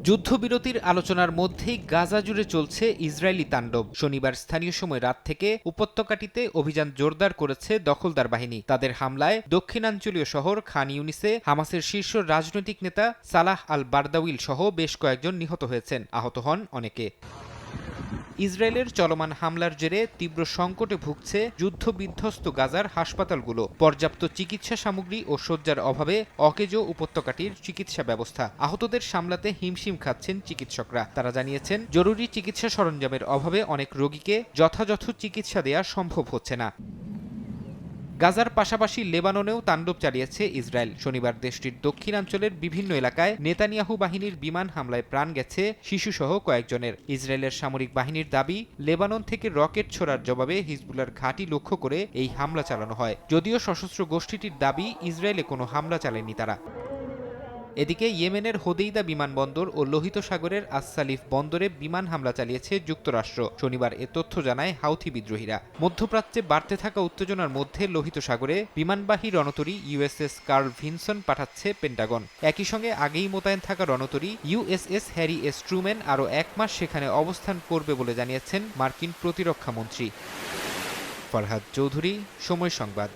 যুদ্ধবিরতির আলোচনার মধ্যেই গাজা জুড়ে চলছে ইসরায়েলি তাণ্ডব। শনিবার স্থানীয় সময় রাত থেকে উপত্যকাটিতে অভিযান জোরদার করেছে দখলদার বাহিনী। তাদের হামলায় দক্ষিণাঞ্চলীয় শহর খান ইউনিসে হামাসের শীর্ষ রাজনৈতিক নেতা সালাহ আল বারদাউইল সহ বেশ কয়েকজন নিহত হয়েছেন, আহত হন অনেকে। ইসরায়েলের চলমান হামলার জেরে তীব্র সংকটে ভুগছে যুদ্ধবিধ্বস্ত গাজার হাসপাতালগুলো। পর্যাপ্ত চিকিৎসা সামগ্রী ও শয্যার অভাবে অকেজো উপত্যকাটির চিকিৎসা ব্যবস্থা। আহতদের সামলাতে হিমশিম খাচ্ছেন চিকিৎসকরা। তারা জানিয়েছেন, জরুরি চিকিৎসা সরঞ্জামের অভাবে অনেক রোগীকে যথাযথ চিকিৎসা দেয়া সম্ভব হচ্ছে না। গাজার পাশাপাশি লেবাননেও তাণ্ডব চালিয়েছে ইসরায়েল। শনিবার দেশটির দক্ষিণাঞ্চলের বিভিন্ন এলাকায় নেতানিয়াহু বাহিনীর বিমান হামলায় প্রাণ গেছে শিশুসহ কয়েকজনের। ইসরায়েলের সামরিক বাহিনীর দাবি, লেবানন থেকে রকেট ছোড়ার জবাবে হিজবুল্লাহর ঘাঁটি লক্ষ্য করে এই হামলা চালানো হয়। যদিও সশস্ত্র গোষ্ঠীটির দাবি, ইসরায়েলে কোনো হামলা চালায়নি তারা। এদিকে ইয়েমেনের হোদেইদা বিমানবন্দর ও লোহিত সাগরের আসসালিফ বন্দরে বিমান হামলা চালিয়েছে যুক্তরাষ্ট্র। শনিবার এ তথ্য জানায় হাউথি বিদ্রোহীরা। মধ্যপ্রাচ্যে বাড়তে থাকা উত্তেজনার মধ্যে লোহিত সাগরে বিমানবাহী রণতরী ইউএসএস কার্ল ভিনসন পাঠাচ্ছে পেন্টাগন। একই সঙ্গে আগেই মোতায়েন থাকা রণতরী ইউএসএস হ্যারি এস ট্রুম্যান আরও 1 মাস সেখানে অবস্থান করবে বলে জানিয়েছেন মার্কিন প্রতিরক্ষা মন্ত্রী। ফরহাদ চৌধুরী, সময় সংবাদ।